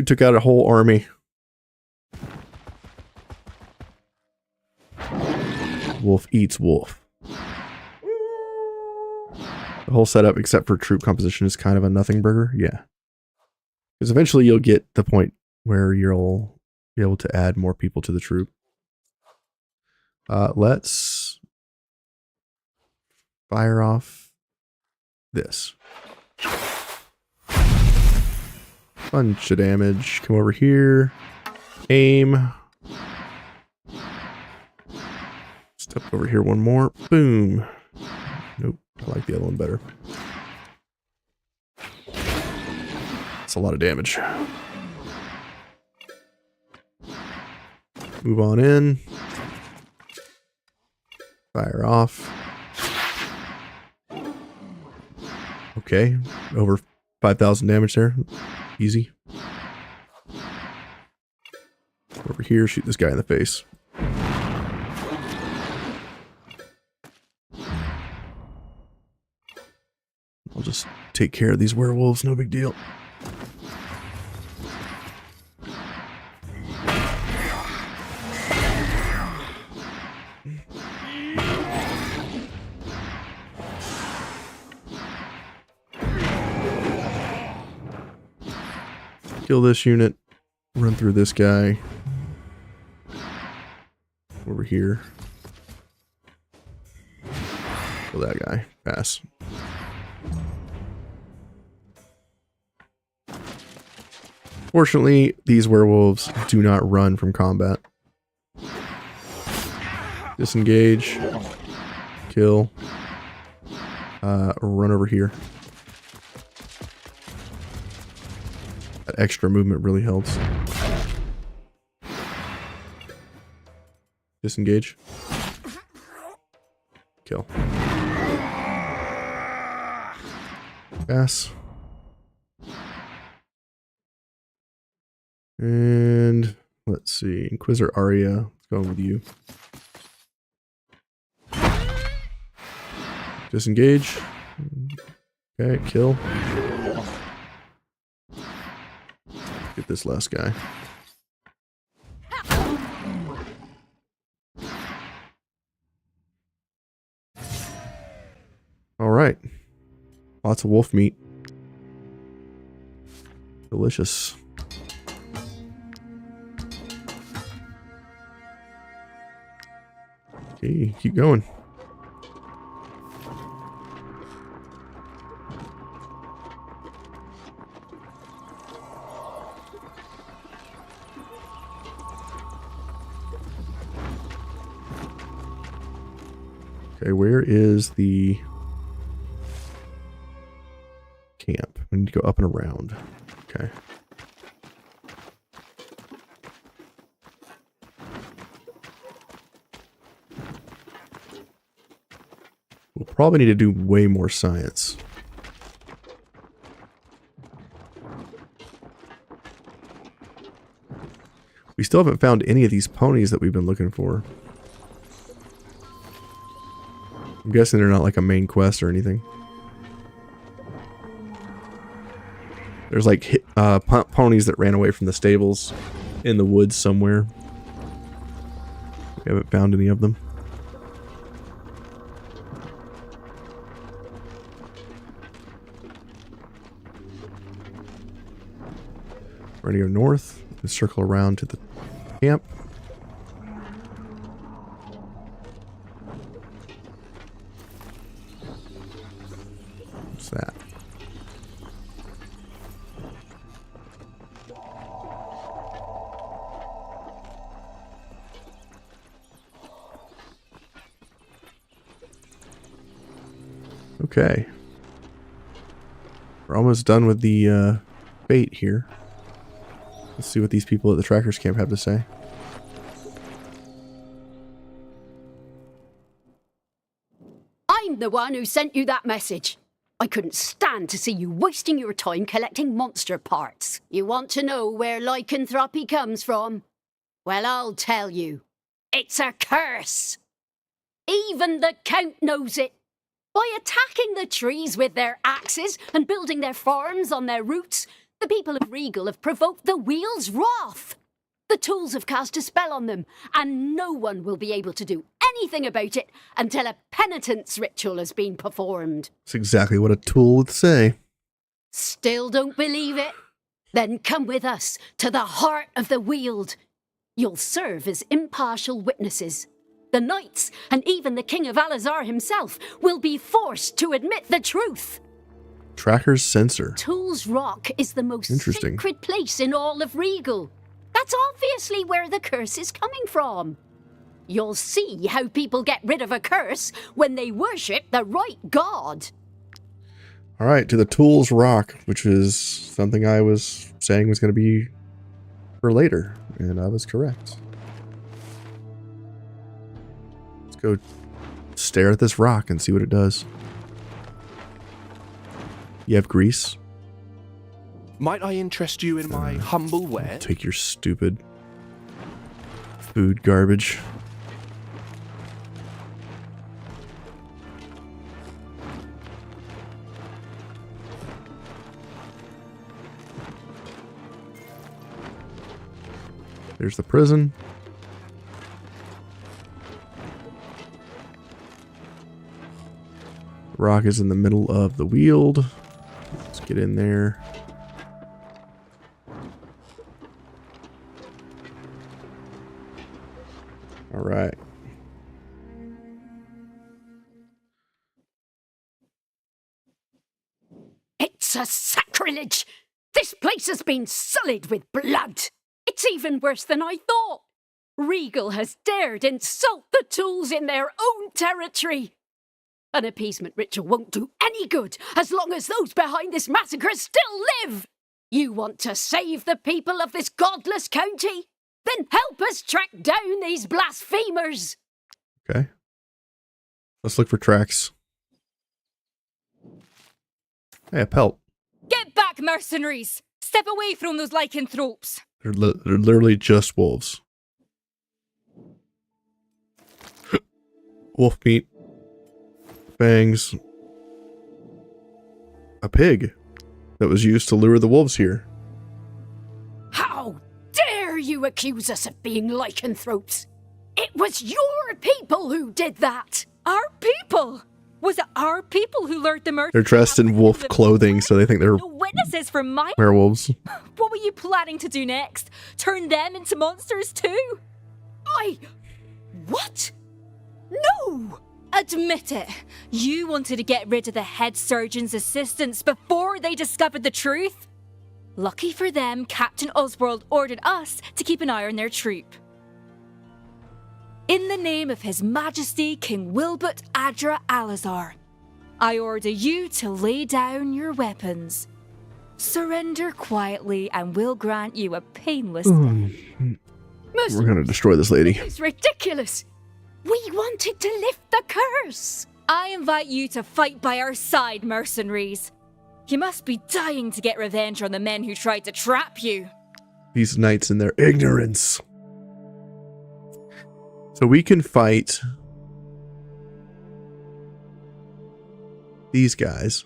We took out a whole army. Wolf eats wolf. The whole setup, except for troop composition, is kind of a nothing burger. Yeah. Because eventually you'll get the point where you'll be able to add more people to the troop. Let's fire off this. Bunch of damage. Come over here. Aim. Step over here one more. Boom. Nope. I like the other one better. That's a lot of damage. Move on in. Fire off. Okay. Over 5,000 damage there. Easy. Over here, shoot this guy in the face. I'll just take care of these werewolves, no big deal. Kill this unit, run through this guy. Over here. Kill that guy. Pass. Fortunately, these werewolves do not run from combat. Disengage. Kill. Run over here. That extra movement really helps. Disengage. Kill. Pass. And let's see. Inquisitor Arya. Let's go with you. Disengage. Okay, kill. Get this last guy. All right. Lots of wolf meat. Delicious. Okay, keep going. Okay, where is the camp? We need to go up and around. Okay. We'll probably need to do way more science. We still haven't found any of these ponies that we've been looking for. I'm guessing they're not like a main quest or anything. There's like ponies that ran away from the stables in the woods somewhere. We haven't found any of them. We're gonna go north and circle around to the camp. What's that? Okay. We're almost done with the bait here. Let's see what these people at the trackers camp have to say. I'm the one who sent you that message. I couldn't stand to see you wasting your time collecting monster parts. You want to know where lycanthropy comes from? Well, I'll tell you. It's a curse. Even the Count knows it. By attacking the trees with their axes and building their farms on their roots, The people of Rigel have provoked the wheel's wrath. The Tules have cast a spell on them, and no one will be able to do anything about it until a penitence ritual has been performed. That's exactly what a Tule would say. Still don't believe it? Then come with us to the heart of the Weald. You'll serve as impartial witnesses. The knights, and even the King of Alazar himself, will be forced to admit the truth. Tracker's sensor. Tules Rock is the most sacred place in all of Rigel. That's obviously where the curse is coming from. You'll see how people get rid of a curse when they worship the right god. All right, to the Tules Rock, which is something I was saying was going to be for later, and I was correct. Let's go stare at this rock and see what it does. You have grease? Might I interest you in my humble ware? Take your stupid food garbage. There's the prison. Rock is in the middle of the Weald. Let's get in there. All right. It's a sacrilege! This place has been sullied with blood! It's even worse than I thought! Rigel has dared insult the Tules in their own territory! An appeasement ritual won't do any good as long as those behind this massacre still live! You want to save the people of this godless county? Then help us track down these blasphemers! Okay. Let's look for tracks. Hey, a pelt. Get back, mercenaries! Step away from those lycanthropes! They're literally just wolves. Wolf meat. Fangs. A pig that was used to lure the wolves here. How dare you accuse us of being lycanthropes? It was your people who did that! Our people? Was it our people who lured the merchants? They're dressed in wolf clothing, so they think they're no witnesses for my werewolves. What were you planning to do next? Turn them into monsters too? What? No! Admit it. You wanted to get rid of the head surgeon's assistants before they discovered the truth. Lucky for them, Captain Oswald ordered us to keep an eye on their troop. In the name of His Majesty King Wilbert Adra Alazar, I order you to lay down your weapons. Surrender quietly and we'll grant you a painless death. We're gonna destroy this lady. It's ridiculous! We wanted to lift the curse! I invite you to fight by our side, mercenaries. You must be dying to get revenge on the men who tried to trap you. These knights in their ignorance. So we can fight these guys.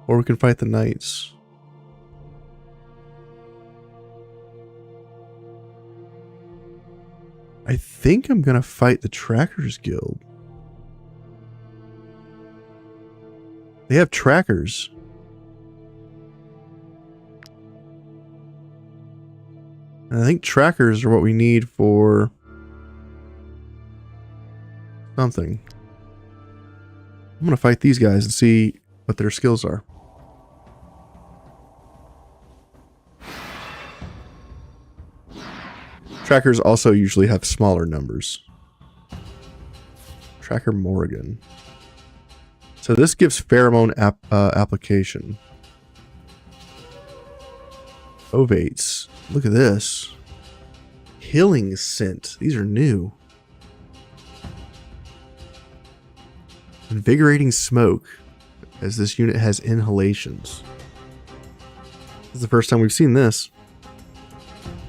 Or we can fight the knights. I think I'm gonna fight the Trackers Guild. They have trackers. And I think trackers are what we need for something. I'm gonna fight these guys and see what their skills are. Trackers also usually have smaller numbers. Tracker Morrigan. So this gives pheromone application. Ovates. Look at this. Healing scent. These are new. Invigorating smoke, as this unit has inhalations. This is the first time we've seen this.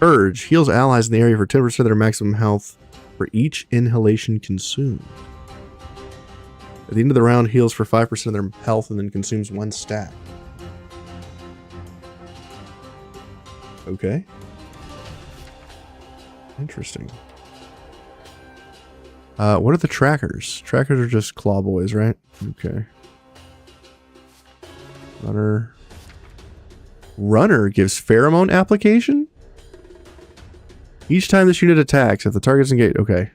Purge heals allies in the area for 10% of their maximum health for each inhalation consumed. At the end of the round, heals for 5% of their health and then consumes 1 stack. Okay. Interesting. What are the trackers? Trackers are just claw boys, right? Okay. Runner. Runner gives pheromone application? Each time this unit attacks, if the target's engaged... Okay.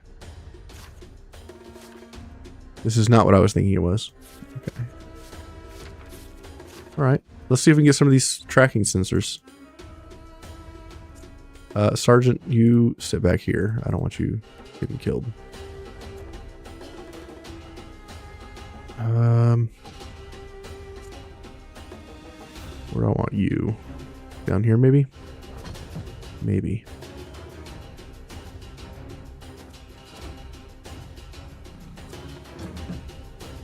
This is not what I was thinking it was. Okay. Alright. Let's see if we can get some of these tracking sensors. Sergeant, you sit back here. I don't want you getting killed. Where do I want you? Down here, maybe? Maybe.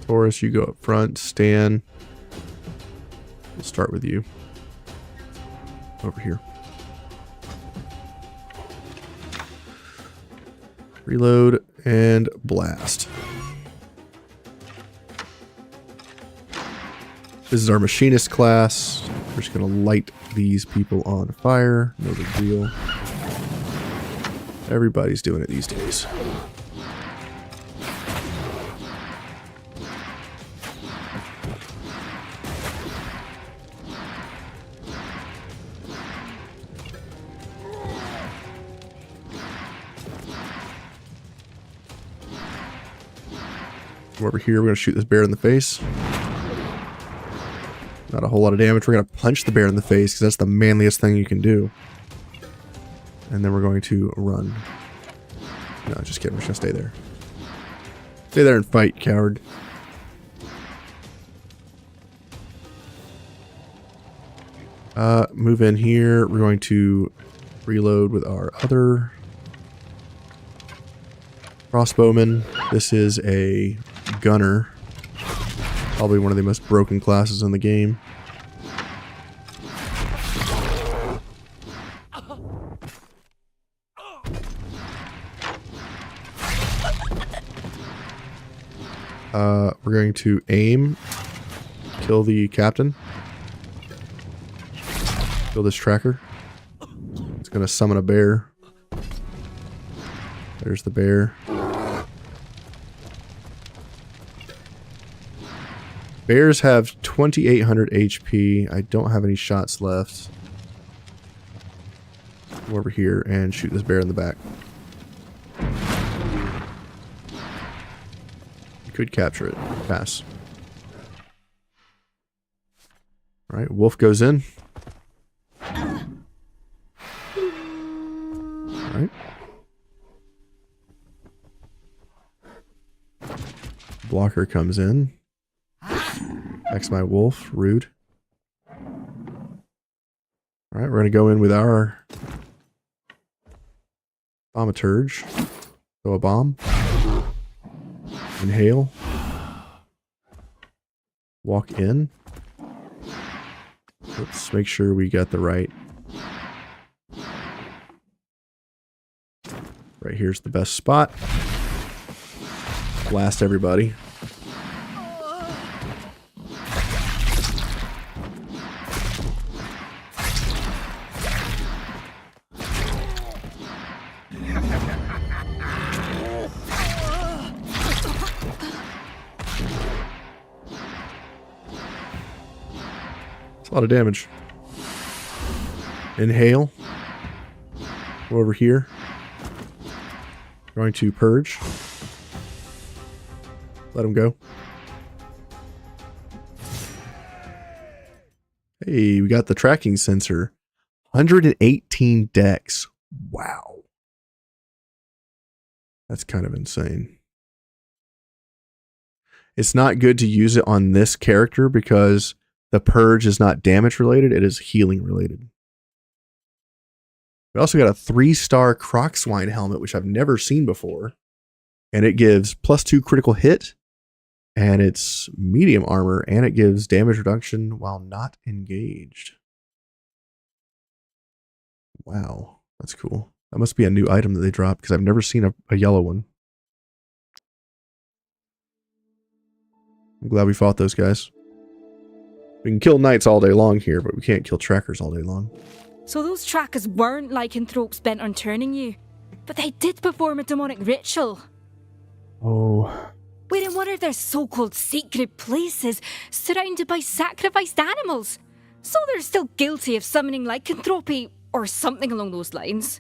Taurus, you go up front. Stan, we'll start with you. Over here. Reload and blast. This is our machinist class. We're just going to light these people on fire. No big deal. Everybody's doing it these days. Over here, we're going to shoot this bear in the face. Not a whole lot of damage. We're going to punch the bear in the face because that's the manliest thing you can do. And then we're going to run. No, just kidding. We're just going to stay there. Stay there and fight, coward. Move in here. We're going to reload with our other crossbowman. This is a gunner. Probably one of the most broken classes in the game. We're going to aim, kill the captain, kill this tracker. It's going to summon a bear. There's the bear. Bears have 2,800 HP. I don't have any shots left. Go over here and shoot this bear in the back. You could capture it. Pass. Alright, wolf goes in. Alright. Blocker comes in. That's my wolf. Rude. Alright, we're going to go in with our thaumaturge. Throw a bomb. Inhale. Walk in. Let's make sure we got the right. Right here's the best spot. Blast everybody. A lot of damage. Inhale. Go over here. Going to purge. Let him go. Hey, we got the tracking sensor. 118 decks. Wow. That's kind of insane. It's not good to use it on this character because the purge is not damage related, it is healing related. We also got a 3-star Crocswine helmet, which I've never seen before. And it gives +2 critical hit. And it's medium armor. And it gives damage reduction while not engaged. Wow. That's cool. That must be a new item that they dropped because I've never seen a yellow one. I'm glad we fought those guys. We can kill knights all day long here, but we can't kill trackers all day long. So those trackers weren't lycanthropes bent on turning you, but they did perform a demonic ritual. Oh. We're in one of their so-called sacred places, surrounded by sacrificed animals. So they're still guilty of summoning lycanthropy, or something along those lines.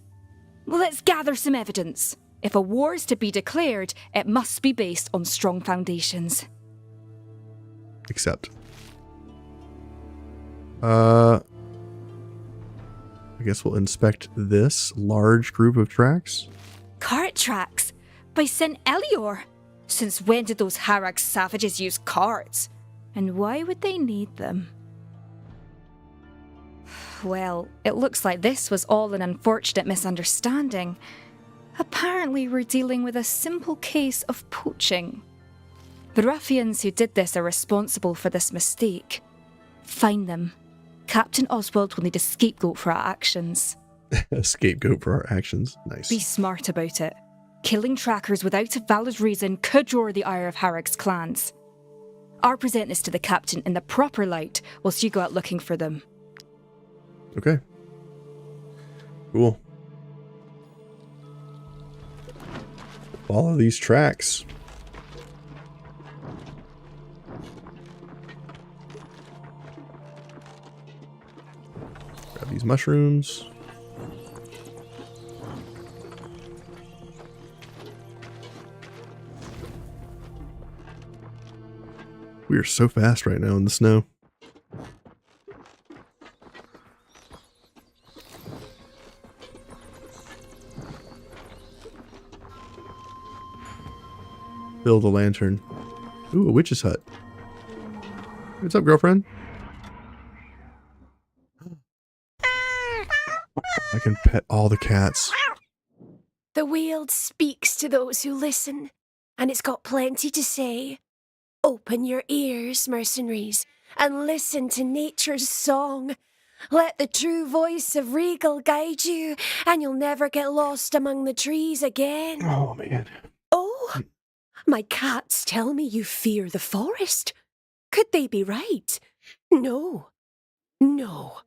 Well, let's gather some evidence. If a war is to be declared, it must be based on strong foundations. Except. I guess we'll inspect this large group of tracks. Cart tracks? By St. Elior? Since when did those Harag savages use carts? And why would they need them? Well, it looks like this was all an unfortunate misunderstanding. Apparently we're dealing with a simple case of poaching. The ruffians who did this are responsible for this mistake. Find them. Captain Oswald will need a scapegoat for our actions. A scapegoat for our actions. Nice. Be smart about it. Killing trackers without a valid reason could draw the ire of Harag's clans. I'll present this to the captain in the proper light whilst you go out looking for them. Okay. Cool. Follow these tracks. Grab these mushrooms. We are so fast right now in the snow. Build a lantern. Ooh, a witch's hut. What's up, girlfriend? I can pet all the cats. The Weald speaks to those who listen, and it's got plenty to say. Open your ears, mercenaries, and listen to nature's song. Let the true voice of Rigel guide you, and you'll never get lost among the trees again. Oh, man. Oh, my cats tell me you fear the forest. Could they be right? No. No.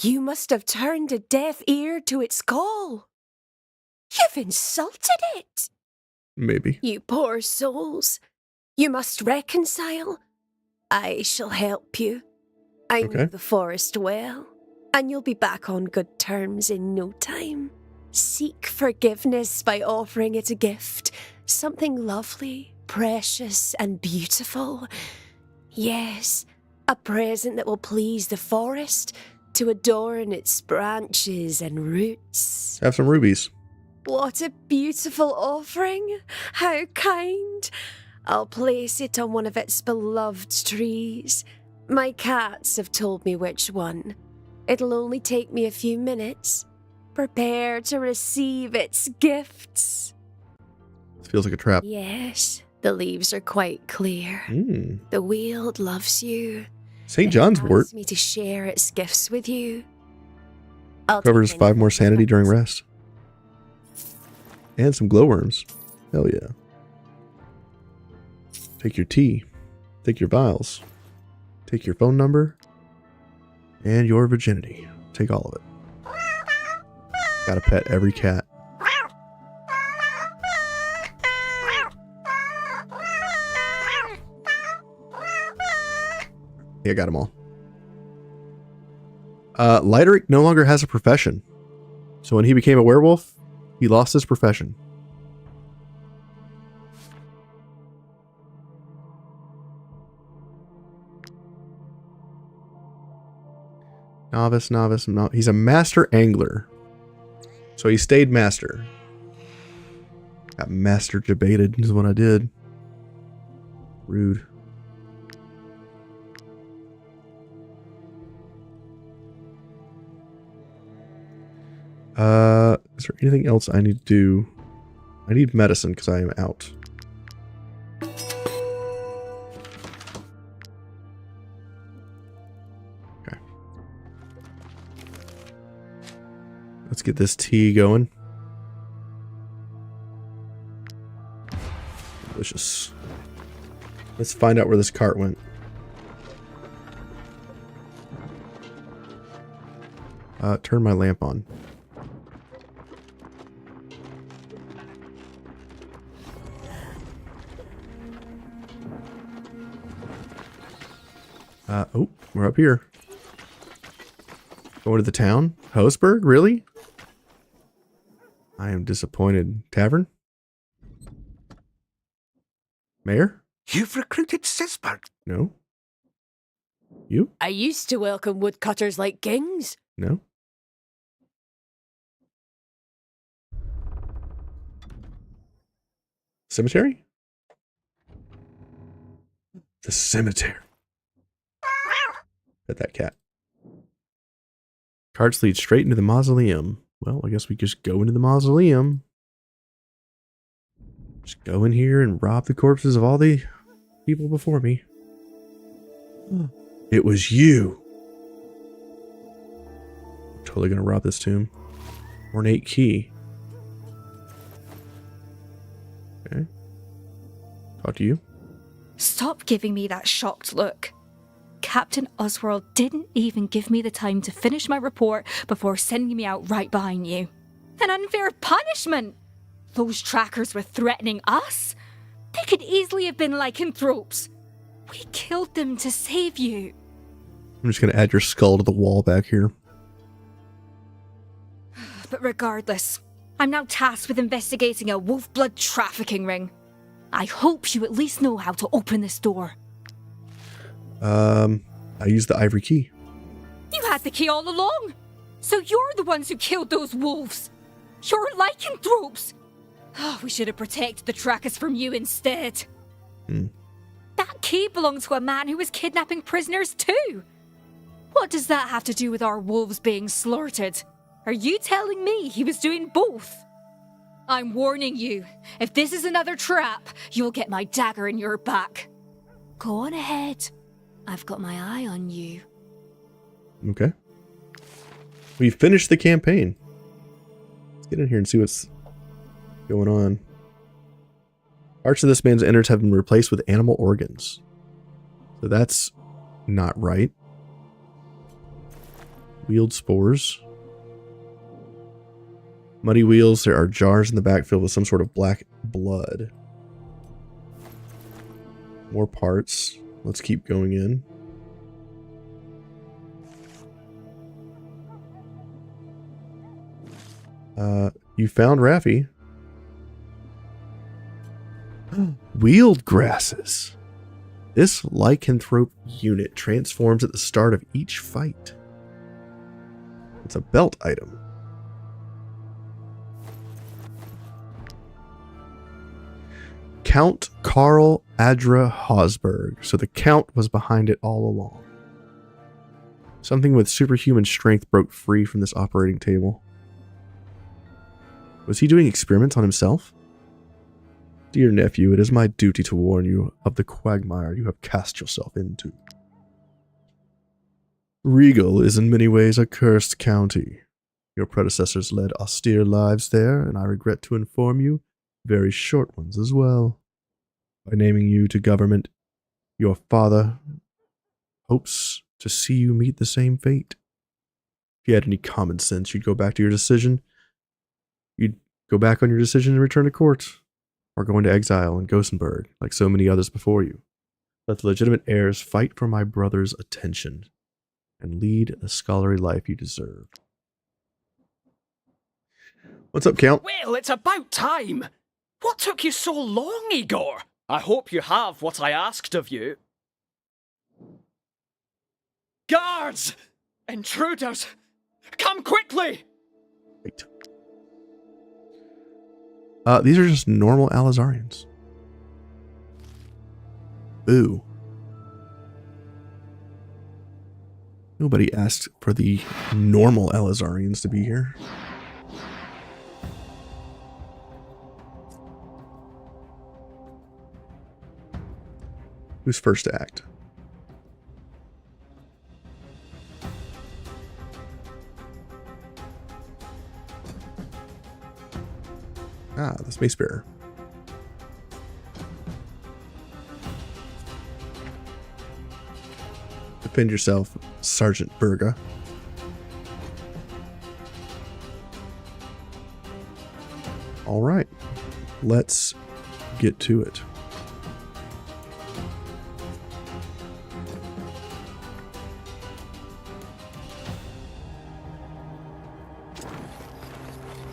You must have turned a deaf ear to its call. You've insulted it. Maybe. You poor souls. You must reconcile. I shall help you. I know the forest well, and you'll be back on good terms in no time. Seek forgiveness by offering it a gift. Something lovely, precious, and beautiful. Yes, a present that will please the forest, to adorn its branches and roots. Have some rubies. What a beautiful offering. How kind. I'll place it on one of its beloved trees. My cats have told me which one. It'll only take me a few minutes. Prepare to receive its gifts. This feels like a trap. Yes, the leaves are quite clear. The Weald loves you. St. John's wort Me to share its gifts with you. I'll covers take 5 more sanity during rest. rest. And some glowworms. Hell yeah. Take your tea. Take your vials. Take your phone number. And your virginity. Take all of it. Gotta pet every cat. Yeah, I got them all. Lideric no longer has a profession. So when he became a werewolf, he lost his profession. Novice. He's a master angler. So he stayed master. Got master debated is what I did. Rude. Is there anything else I need to do? I need medicine because I am out. Let's get this tea going. Delicious. Let's find out where this cart went. Turn my lamp on. Oh, we're up here. Going to the town? Hosberg? Really? I am disappointed. Tavern? Mayor? You've recruited Hosberg. No. You? I used to welcome woodcutters like kings. No. Cemetery? The cemetery. Pet that cat. Carts lead straight into the mausoleum. Well, I guess we just go into the mausoleum. Just go in here and rob the corpses of all the people before me. It was you. I'm totally gonna rob this tomb. Ornate key. Okay. Talk to you. Stop giving me that shocked look. Captain Oswald didn't even give me the time to finish my report before sending me out right behind you. An unfair punishment! Those trackers were threatening us. They could easily have been lycanthropes. We killed them to save you. I'm just gonna add your skull to the wall back here. But regardless, I'm now tasked with investigating a wolf blood trafficking ring. I hope you at least know how to open this door. I used the ivory key. You had the key all along. So you're the ones who killed those wolves. You're lycanthropes. Oh, we should have protected the trackers from you instead. That key belonged to a man who was kidnapping prisoners too. What does that have to do with our wolves being slaughtered? Are you telling me he was doing both? I'm warning you, if this is another trap, you'll get my dagger in your back. Go on ahead. I've got my eye on you. Okay. We finished the campaign. Let's get in here and see what's going on. Parts of this man's innards have been replaced with animal organs. So that's not right. Wheeled spores. Muddy wheels. There are jars in the back filled with some sort of black blood. More parts. Let's keep going in. You found Raffi. Wheeled grasses. This lycanthrope unit transforms at the start of each fight. It's a belt item. Count Karl Adra Hosberg. So the Count was behind it all along. Something with superhuman strength broke free from this operating table. Was he doing experiments on himself? Dear nephew, it is my duty to warn you of the quagmire you have cast yourself into. Rigel is in many ways a cursed county. Your predecessors led austere lives there, and I regret to inform you, very short ones as well. By naming you to government, your father hopes to see you meet the same fate. If you had any common sense, you'd go back to your decision. You'd go back on your decision and return to court, or go into exile in Gothenburg, like so many others before you. Let the legitimate heirs fight for my brother's attention, and lead the scholarly life you deserve. What's up, Count? Well, it's about time. What took you so long, Igor? I hope you have what I asked of you. Guards! Intruders! Come quickly! Wait. These are just normal Alazarians. Boo. Nobody asked for the normal Alazarians to be here. Who's first to act? Ah, this mace bearer. Defend yourself, Sergeant Berga. All right, let's get to it.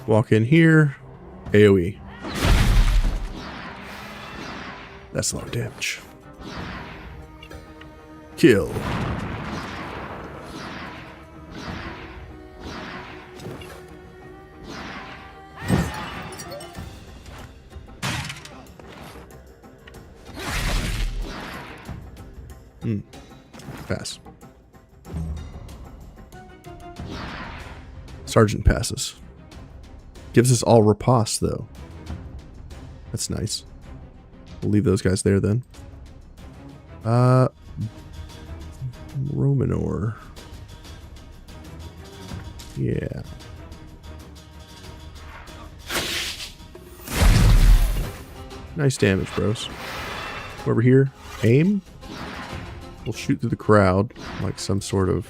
Walk in here, AoE. That's a lot of damage. Kill. Pass. Sergeant passes. Gives us all riposte, though. That's nice. We'll leave those guys there, then. Romanor. Yeah. Nice damage, bros. Over here, aim. We'll shoot through the crowd like some sort of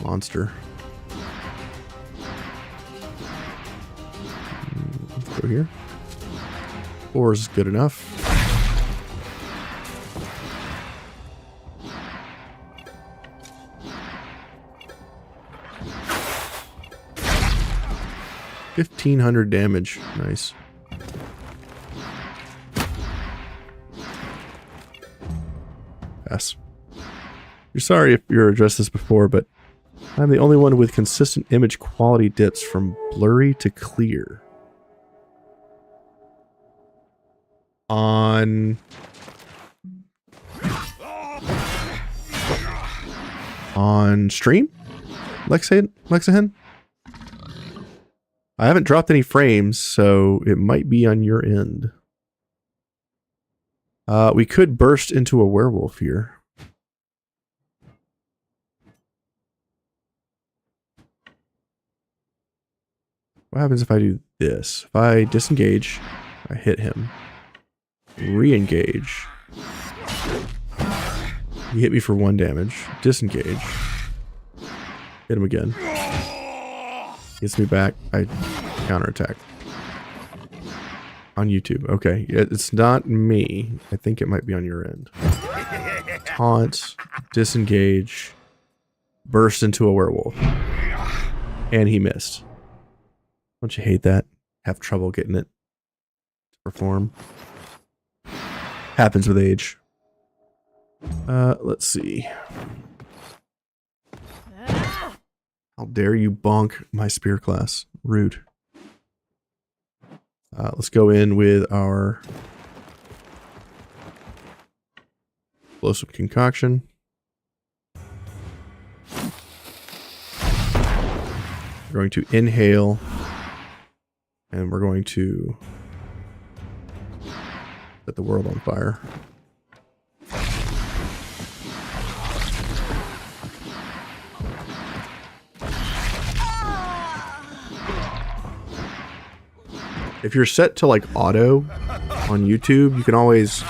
monster. Go here. 4 is good enough. $1,500 damage. Nice. Pass. You're sorry if you're addressed this before, but I'm the only one with consistent image quality dips from blurry to clear. On stream? Lexahen? I haven't dropped any frames, so it might be on your end. We could burst into a werewolf here. What happens if I do this? If I disengage, I hit him. Re-engage. He hit me for 1 damage. Disengage. Hit him again. Gets me back. I counterattack. On YouTube. Okay. It's not me. I think it might be on your end. Taunt. Disengage. Burst into a werewolf. And he missed. Don't you hate that? Have trouble getting it to perform. Happens with age. Let's see. How dare you bonk my spear class. Rude. Let's go in with our explosive concoction. We're going to inhale. And we're going to set the world on fire. If you're set to like auto on YouTube, you can always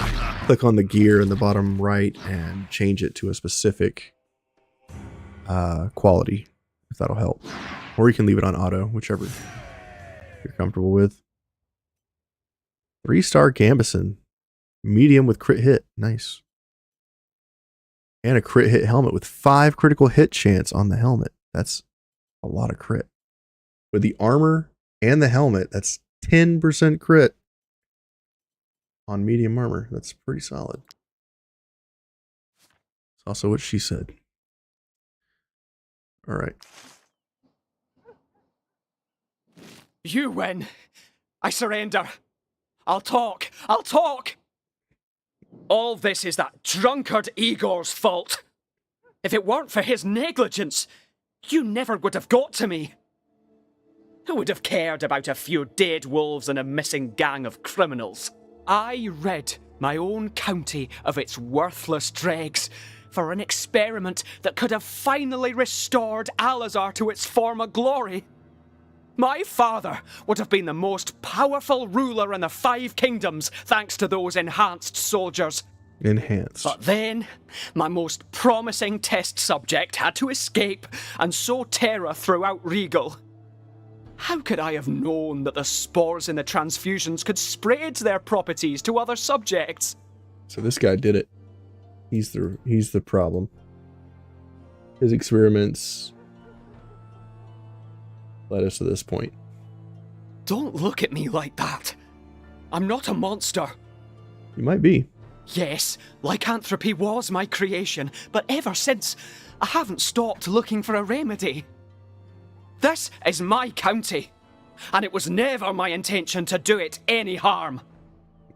click on the gear in the bottom right and change it to a specific quality, if that'll help. Or you can leave it on auto, whichever you're comfortable with. 3-star Gambison. Medium with crit hit. Nice. And a crit hit helmet with 5 critical hit chance on the helmet. That's a lot of crit. With the armor and the helmet, that's 10% crit on medium armor. That's pretty solid. It's also what she said. All right. You win. I surrender. I'll talk. I'll talk. All this is that drunkard Igor's fault. If it weren't for his negligence, you never would have got to me. Who would have cared about a few dead wolves and a missing gang of criminals? I rid my own county of its worthless dregs for an experiment that could have finally restored Alazar to its former glory. My father would have been the most powerful ruler in the 5 kingdoms thanks to those enhanced soldiers. Enhanced. But then, my most promising test subject had to escape and sow terror throughout Rigel. How could I have known that the spores in the transfusions could spread their properties to other subjects? So this guy did it. He's the problem. His experiments led us to this point. Don't look at me like that. I'm not a monster. You might be. Yes, lycanthropy was my creation, but ever since, I haven't stopped looking for a remedy. This is my county, and it was never my intention to do it any harm.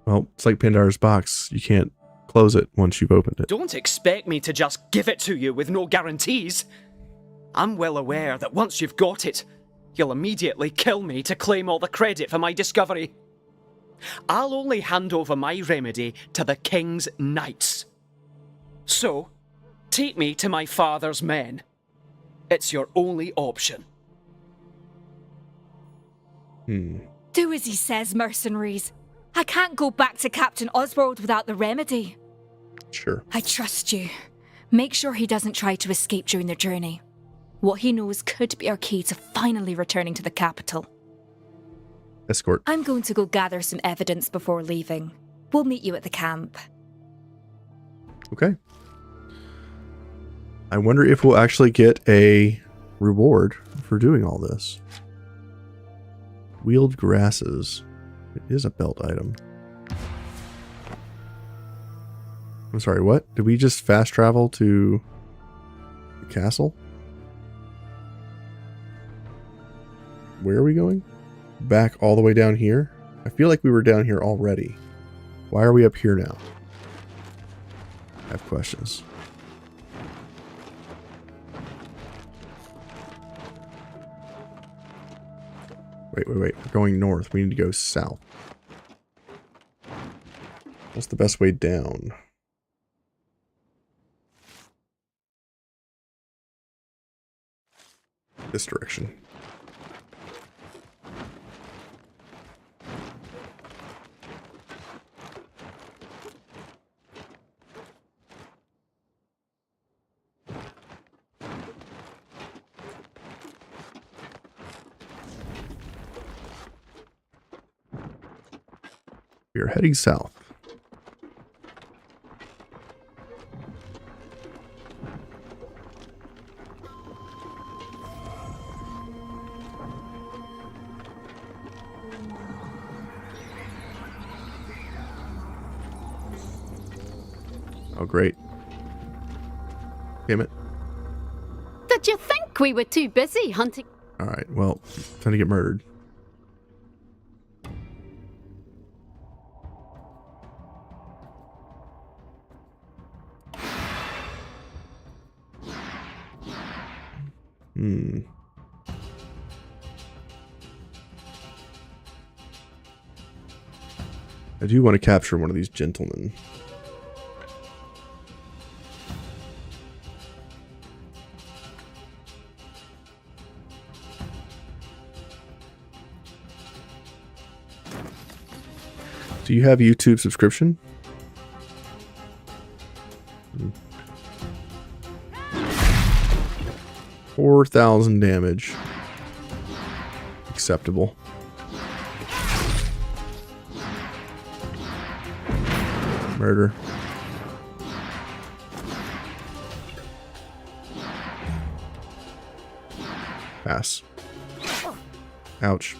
Well, it's like Pandora's box. You can't close it once you've opened it. Don't expect me to just give it to you with no guarantees. I'm well aware that once you've got it, you'll immediately kill me to claim all the credit for my discovery. I'll only hand over my remedy to the King's Knights. So, take me to my father's men. It's your only option. Do as he says, mercenaries. I can't go back to Captain Oswald without the remedy. Sure. I trust you. Make sure he doesn't try to escape during their journey. What he knows could be our key to finally returning to the capital. Escort. I'm going to go gather some evidence before leaving. We'll meet you at the camp. Okay. I wonder if we'll actually get a reward for doing all this. Wheeled grasses. It is a belt item. I'm sorry, what? Did we just fast travel to the castle? Where are we going? Back all the way down here? I feel like we were down here already. Why are we up here now? I have questions. Wait. We're going north. We need to go south. What's the best way down? This direction. We are heading south. Oh, great. Damn it. Did you think we were too busy hunting? Alright, well, time to get murdered. I do want to capture one of these gentlemen. Do you have YouTube subscription? 4,000 damage. Acceptable. Murder. Pass. Ouch.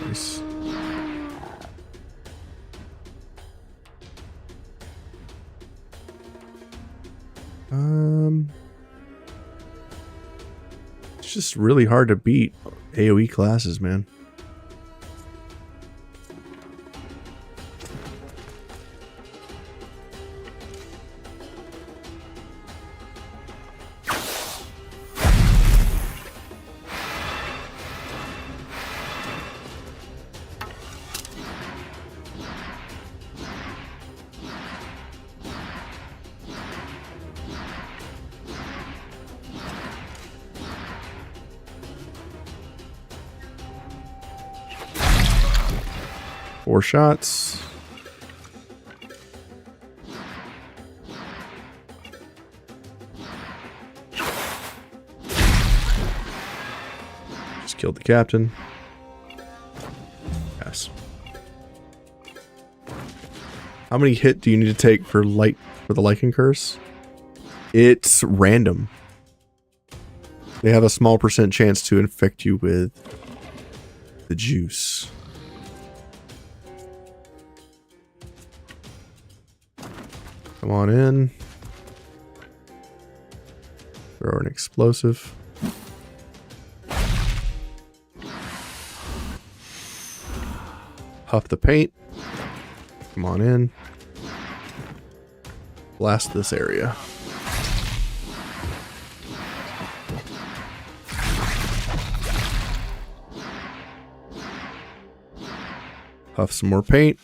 Nice. It's just really hard to beat AoE classes, man. 4 shots. Just killed the captain. Yes. How many hit do you need to take for the Lycan curse? It's random. They have a small % chance to infect you with the juice. Come on in. Throw an explosive. Huff the paint. Come on in. Blast this area. Huff some more paint.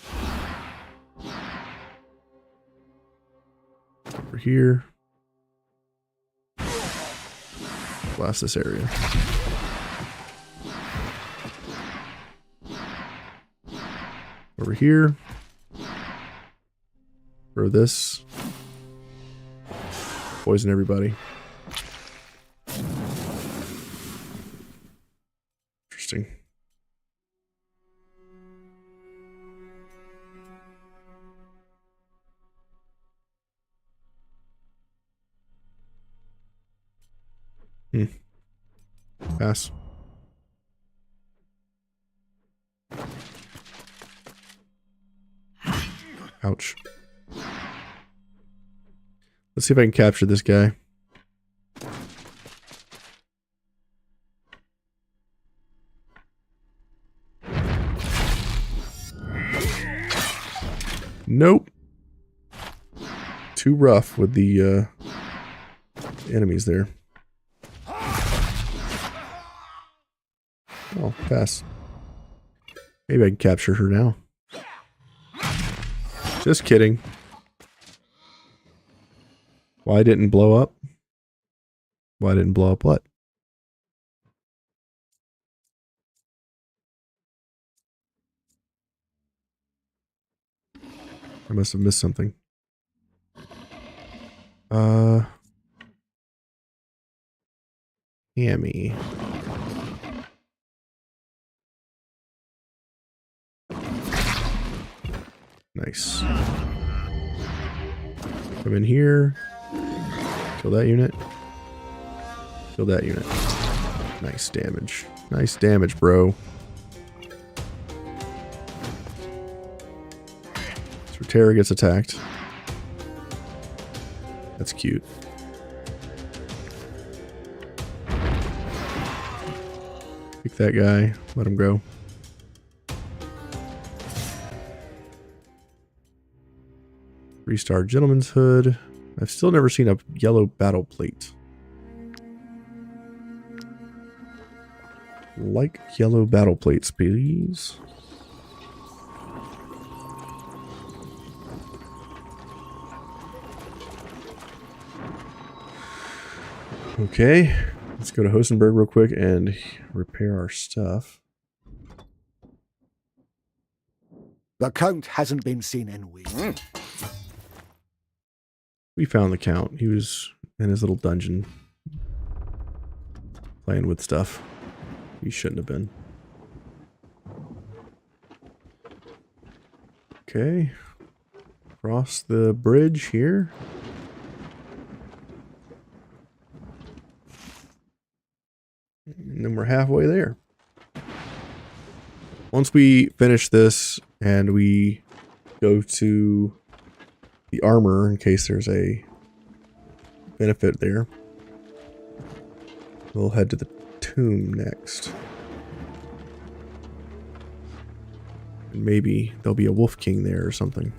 Over here. Blast this area. Over here. Throw this. Poison everybody. Interesting. Pass. Ouch. Let's see if I can capture this guy. Nope. Too rough with the enemies there. Oh, pass. Maybe I can capture her now. Just kidding. Why didn't blow up? Why didn't blow up what? I must have missed something. Hammy. Nice. Come in here. Kill that unit. Kill that unit. Nice damage. Nice damage, bro. So Terra gets attacked. That's cute. Pick that guy. Let him go. Three-star gentleman's hood. I've still never seen a yellow battle plate. Like yellow battle plates, please. Okay, let's go to Hosberg real quick and repair our stuff. The Count hasn't been seen in weeks. We found the Count. He was in his little dungeon playing with stuff. He shouldn't have been. Okay. Cross the bridge here. And then we're halfway there. Once we finish this and we go to the armor in case there's a benefit there, we'll head to the tomb next. And maybe there'll be a Wolf King there or something.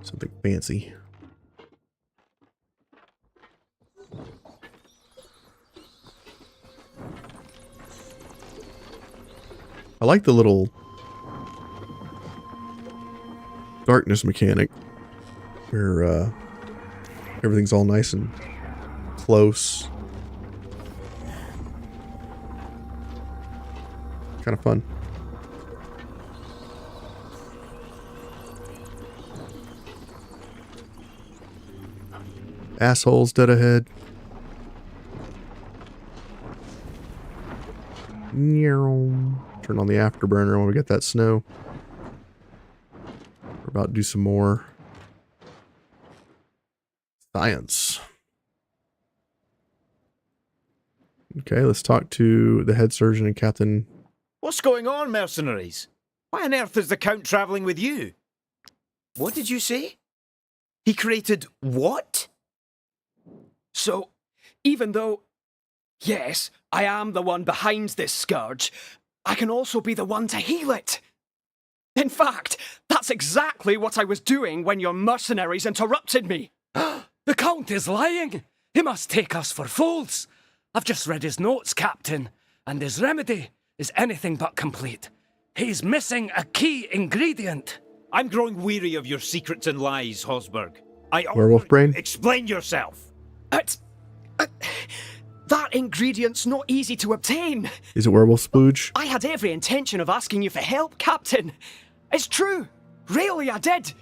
Something fancy. I like the little darkness mechanic where everything's all nice and close. Kind of fun. Assholes dead ahead. Turn on the afterburner when we get that snow. We're about to do some more science. Okay, let's talk to the head surgeon and Captain. What's going on, mercenaries? Why on earth is the Count travelling with you? What did you say? He created what? So, even though, yes, I am the one behind this scourge, I can also be the one to heal it. In fact, that's exactly what I was doing when your mercenaries interrupted me. The Count is lying. He must take us for fools. I've just read his notes, Captain, and his remedy is anything but complete. He's missing a key ingredient. I'm growing weary of your secrets and lies, Hosberg. Werewolf brain? Explain yourself. That ingredient's not easy to obtain. Is it werewolf splooge? I had every intention of asking you for help, Captain. It's true. Really, I did.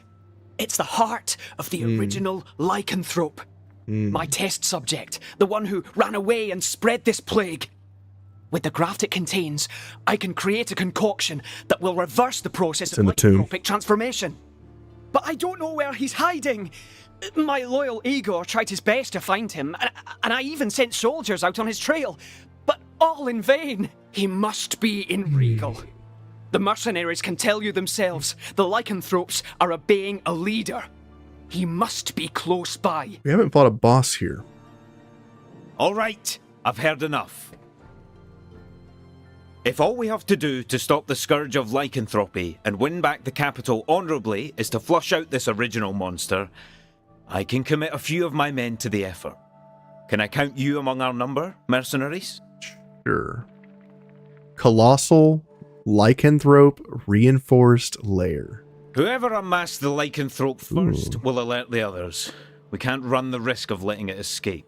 It's the heart of the original lycanthrope. My test subject, the one who ran away and spread this plague. With the graft it contains, I can create a concoction that will reverse the process of lycanthropic transformation. But I don't know where he's hiding. My loyal Igor tried his best to find him, and I even sent soldiers out on his trail. But all in vain. He must be in Rigel. The mercenaries can tell you themselves, the lycanthropes are obeying a leader. He must be close by. We haven't fought a boss here. All right, I've heard enough. If all we have to do to stop the scourge of lycanthropy and win back the capital honourably is to flush out this original monster, I can commit a few of my men to the effort. Can I count you among our number, mercenaries? Sure. Colossal lycanthrope reinforced lair. Whoever amassed the lycanthrope first will alert the others. We can't run the risk of letting it escape,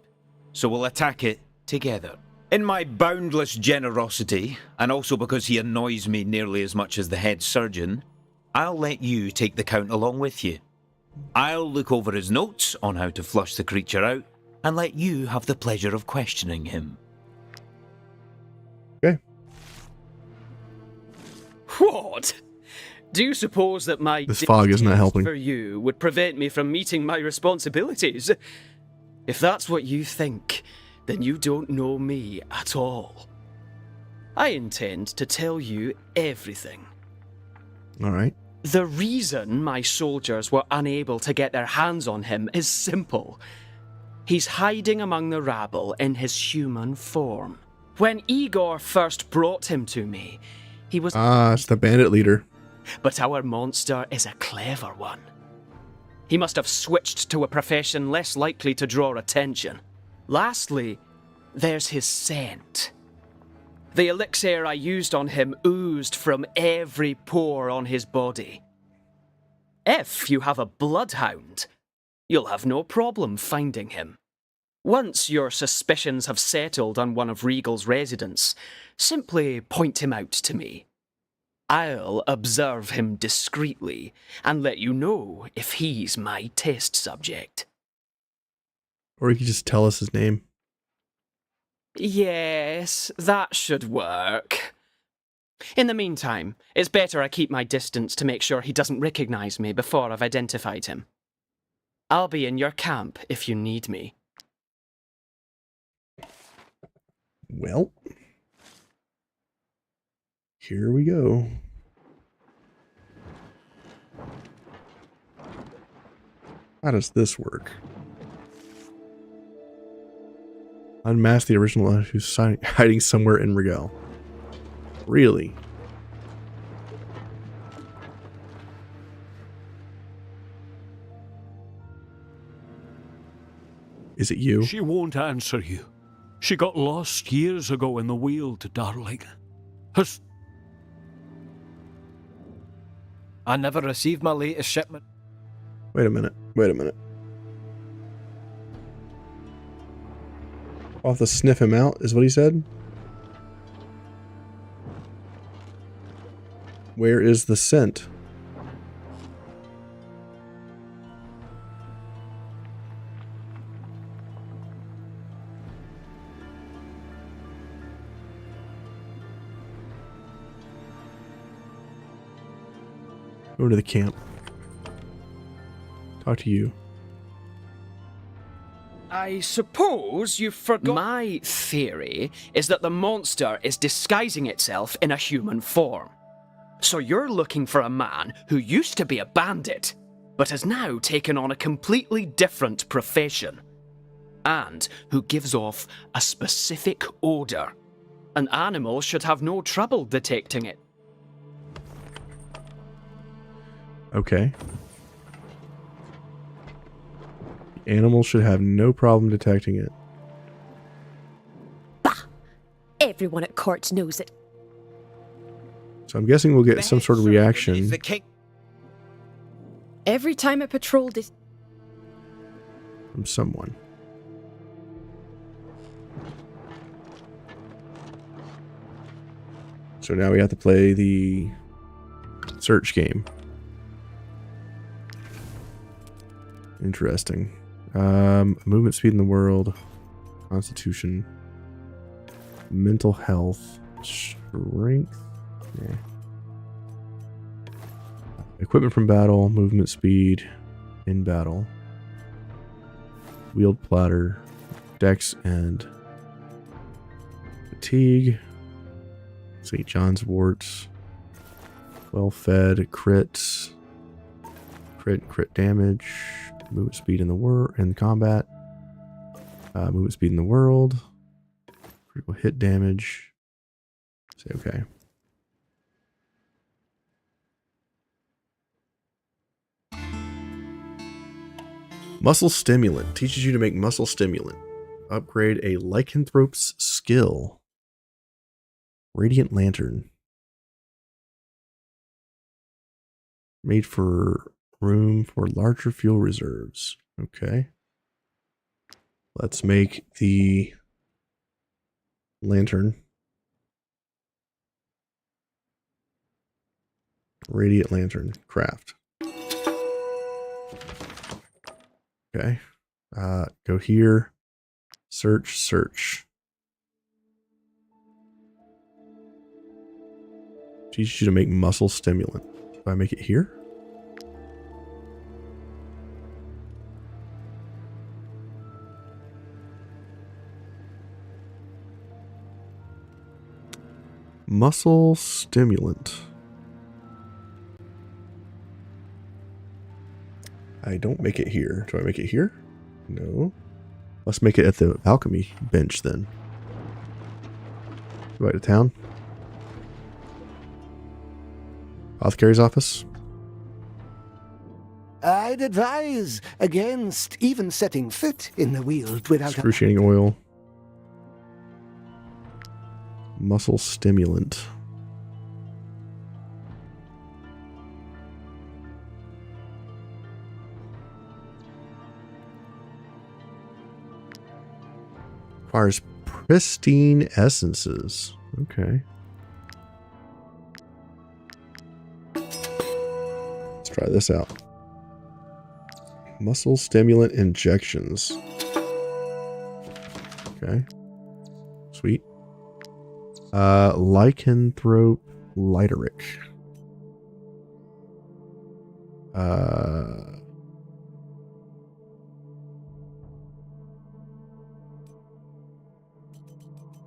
so we'll attack it together. In my boundless generosity, and also because he annoys me nearly as much as the head surgeon, I'll let you take the Count along with you. I'll look over his notes on how to flush the creature out, and let you have the pleasure of questioning him. Okay. What? Do you suppose that my this fog is not helping for you would prevent me from meeting my responsibilities? If that's what you think, then you don't know me at all. I intend to tell you everything. All right. The reason my soldiers were unable to get their hands on him is simple. He's hiding among the rabble in his human form. When Igor first brought him to me, he was... it's the bandit leader. But our monster is a clever one. He must have switched to a profession less likely to draw attention. Lastly, there's his scent. The elixir I used on him oozed from every pore on his body. If you have a bloodhound, you'll have no problem finding him. Once your suspicions have settled on one of Rigel's residents, simply point him out to me. I'll observe him discreetly and let you know if he's my test subject. Or you could just tell us his name. Yes, that should work. In the meantime, it's better I keep my distance to make sure he doesn't recognize me before I've identified him. I'll be in your camp if you need me. Well, here we go. How does this work? Unmask the original who's hiding somewhere in Rigel. Really? Is it you? She won't answer you. She got lost years ago in the Weald, darling. I never received my latest shipment. Wait a minute. Wait a minute. I'll have to sniff him out, is what he said? Where is the scent? Go to the camp. Talk to you. I suppose you've forgotten. My theory is that the monster is disguising itself in a human form. So you're looking for a man who used to be a bandit, but has now taken on a completely different profession, and who gives off a specific odor. An animal should have no trouble detecting it. Okay. Animals should have no problem detecting it. Bah! Everyone at court knows it. So I'm guessing we'll get some sort of reaction. Every time a patrol From someone. So now we have to play the search game. Interesting. Movement speed in the world. Constitution. Mental health. Strength. Yeah. Equipment from battle. Movement speed. In battle. Wield platter. Dex and fatigue. St. John's warts. Well fed. Crits. Crit damage. Movement speed in the combat. Movement speed in the world. Critical hit damage. Say okay. Muscle stimulant. Teaches you to make muscle stimulant. Upgrade a lycanthrope's skill. Radiant lantern. Made for room for larger fuel reserves. Okay. Let's make the lantern. Radiant lantern. Craft. Okay. Go here. Search. Teaches you to make muscle stimulant. Do I make it here? Muscle stimulant. I don't make it here. Do I make it here? No. Let's make it at the alchemy bench then. Go back to town. Apothecary's office. I'd advise against even setting foot in the Weald without Excruciating oil. Muscle stimulant. Requires pristine essences. Okay. Let's try this out. Muscle stimulant injections. Okay. Sweet. Lycanthrope Lighteric. How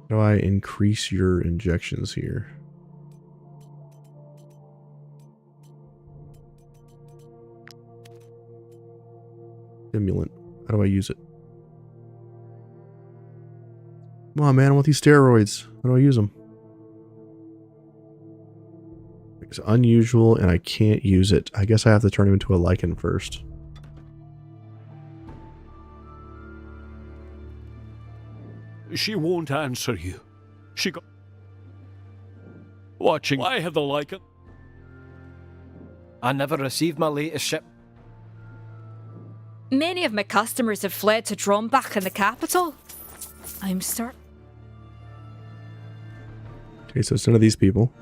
do I increase your injections here? Stimulant. How do I use it? Come on, man. I want these steroids. How do I use them? It's unusual and I can't use it. I guess I have to turn him into a Lycan first. She won't answer you. She got... Watching. I have the Lycan. I never received my latest ship. Many of my customers have fled to Drombach in the capital. I'm certain. Okay, so it's none of these people.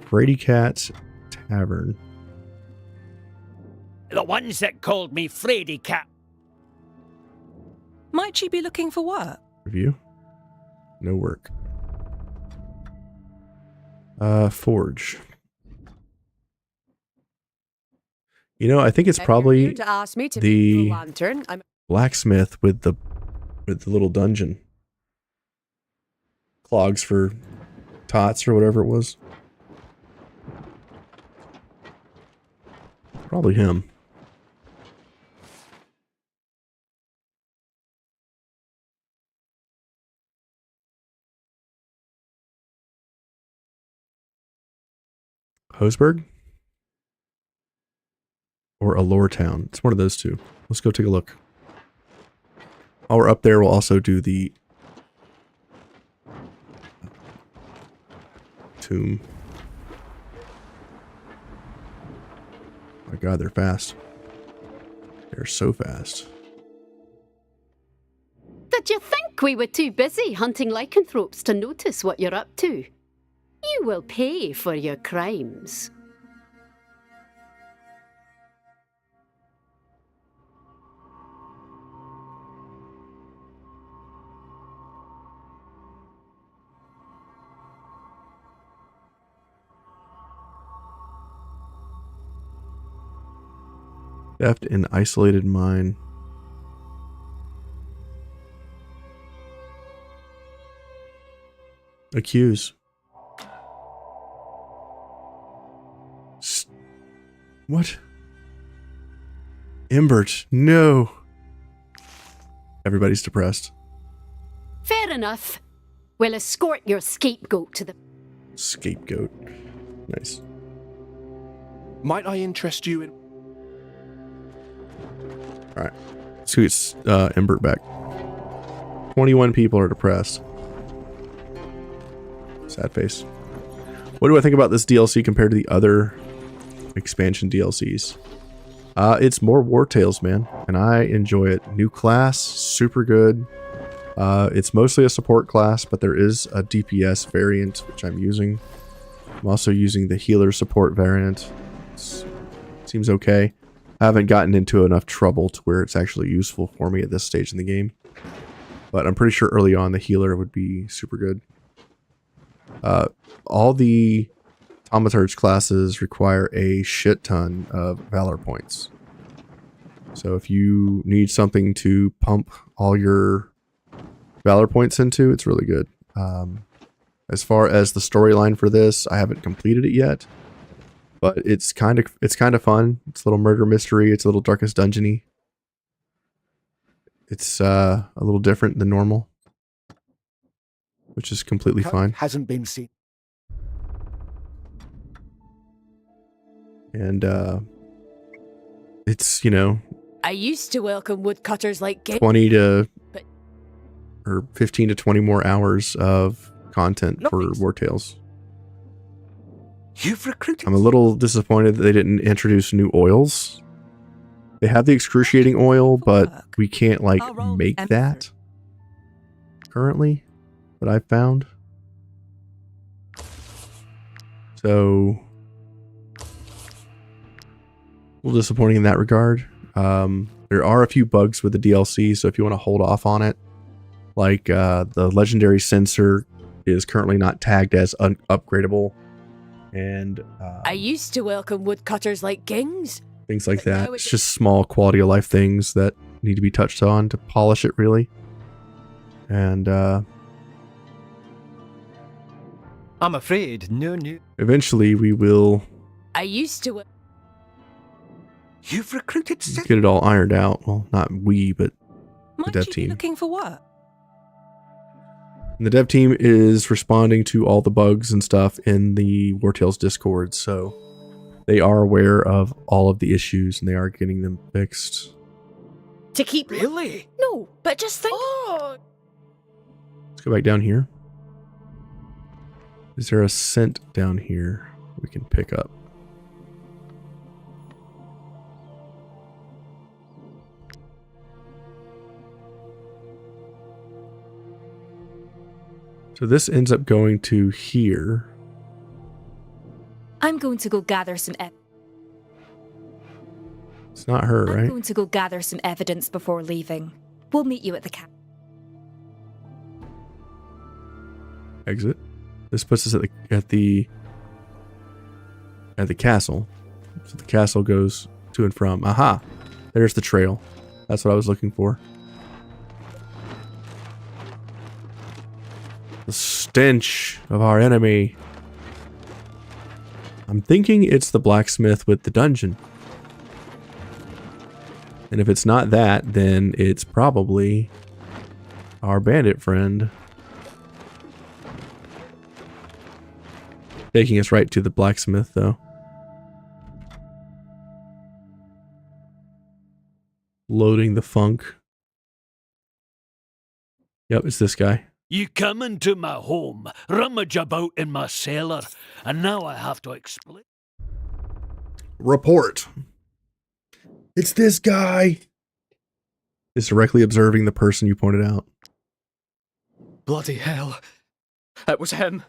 Frady Cat's Tavern. The ones that called me Frady Cat. Might she be looking for work? Review. No work. Forge. You know, I think it's probably to ask me to the the lantern. blacksmith with the little dungeon. Clogs for tots or whatever it was. Probably him. Hosberg? Or Alor Town. It's one of those two. Let's go take a look. While we're up there, we'll also do the tomb. My god, they're fast. They're so fast. Did you think we were too busy hunting lycanthropes to notice what you're up to? You will pay for your crimes. Theft in isolated mine. Accuse. What? Imbert, no. Everybody's depressed. Fair enough. We'll escort your scapegoat to the... Scapegoat. Nice. Might I interest you in... Alright. Let's get Imbert back. 21 people are depressed. Sad face. What do I think about this DLC compared to the other expansion DLCs? It's more Wartales, man, and I enjoy it. New class, super good. It's mostly a support class, but there is a DPS variant, which I'm using. I'm also using the healer support variant. Seems okay. I haven't gotten into enough trouble to where it's actually useful for me at this stage in the game. But I'm pretty sure early on the healer would be super good. All the Thaumaturge classes require a shit ton of Valor points. So if you need something to pump all your Valor points into, it's really good. As far as the storyline for this, I haven't completed it yet. But it's kind of fun. It's a little murder mystery. It's a little Darkest Dungeon-y. It's a little different than normal, which is completely fine. Hasn't been seen. And it's, you know, I used to welcome woodcutters like 20 to or 15 to 20 more hours of content for Wartales. You've recruited. I'm a little disappointed that they didn't introduce new oils. They have the excruciating oil, but we can't like make that currently that I've found. So a little disappointing in that regard. There are a few bugs with the DLC, so if you want to hold off on it, like the legendary sensor is currently not tagged as upgradable. And I used to welcome woodcutters like kings. Things like that. It's just small quality of life things that need to be touched on to polish it, really. And I'm afraid no new. Eventually we will I used to. You've recruited. get it all ironed out. Well, not we, but the Might dev you team. be looking for work? And the dev team is responding to all the bugs and stuff in the Wartales Discord, so they are aware of all of the issues and they are getting them fixed. To keep. Really? No, but just think. Oh, Let's go back down here. Is there a scent down here we can pick up? So this ends up going to here. I'm going to go gather some It's not her, I'm right? going to go gather some evidence before leaving. We'll meet you at the camp. Exit. This puts us at the castle. So the castle goes to and from. Aha. There's the trail. That's what I was looking for. The stench of our enemy. I'm thinking it's the blacksmith with the dungeon. And if it's not that, then it's probably our bandit friend. Taking us right to the blacksmith, though. Loading the funk. Yep, it's this guy. You come into my home, rummage about in my cellar, and now I have to explain. Report. It's this guy. Is directly observing the person you pointed out. Bloody hell. It was him.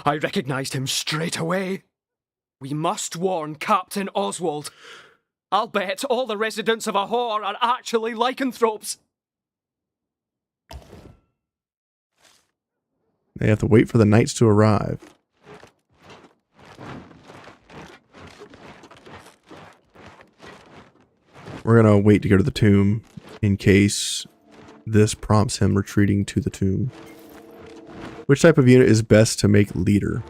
I recognized him straight away. We must warn Captain Oswald. I'll bet all the residents of Ahor are actually lycanthropes. They have to wait for the knights to arrive. We're gonna wait to go to the tomb in case this prompts him retreating to the tomb. Which type of unit is best to make leader?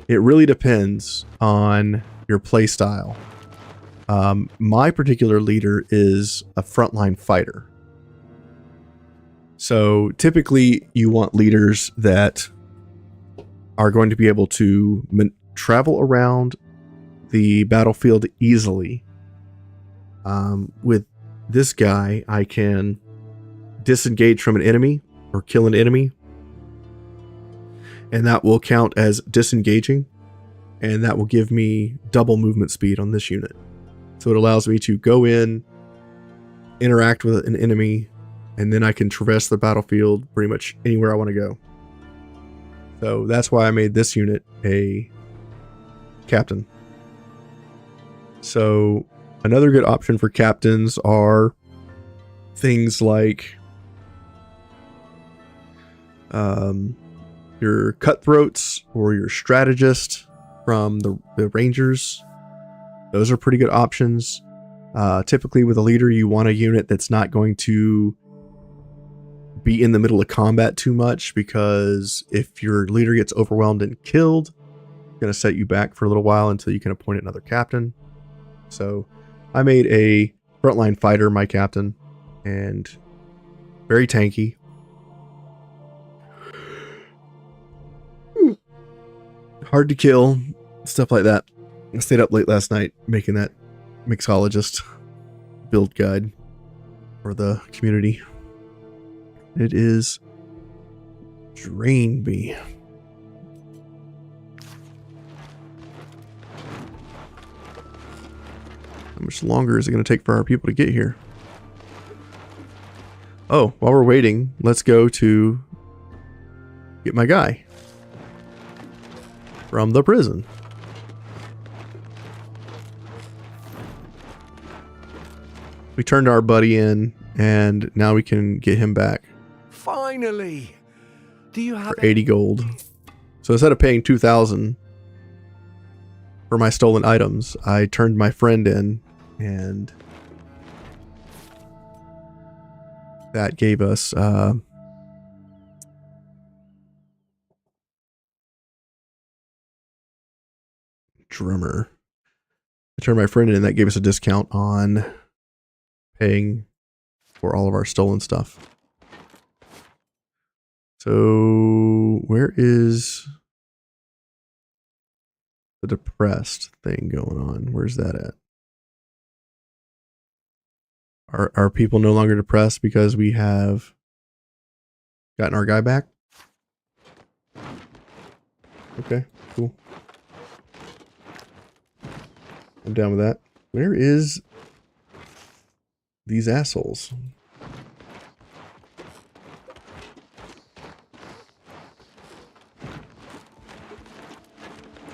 It really depends on your play style. My particular leader is a frontline fighter. So typically you want leaders that are going to be able to travel around the battlefield easily. With this guy, I can disengage from an enemy or kill an enemy, and that will count as disengaging, and that will give me double movement speed on this unit. So it allows me to go in, interact with an enemy, and then I can traverse the battlefield pretty much anywhere I want to go. So that's why I made this unit a captain. So another good option for captains are things like your cutthroats or your strategist from the Rangers. Those are pretty good options. Typically with a leader, you want a unit that's not going to be in the middle of combat too much, because if your leader gets overwhelmed and killed, it's going to set you back for a little while until you can appoint another captain. So I made a frontline fighter my captain, and very tanky. Hard to kill, stuff like that. I stayed up late last night making that mixologist build guide for the community. It is drained me. How much longer is it going to take for our people to get here? Oh, while we're waiting, let's go to get my guy from the prison. We turned our buddy in, and now we can get him back. Finally! Do you have for 80 gold. So instead of paying 2,000 for my stolen items, I turned my friend in, and that gave us drummer. I turned my friend in, and that gave us a discount on paying for all of our stolen stuff. So where is the depressed thing going on? Where's that at? Are people no longer depressed because we have gotten our guy back? Okay, cool. I'm down with that. Where is these assholes?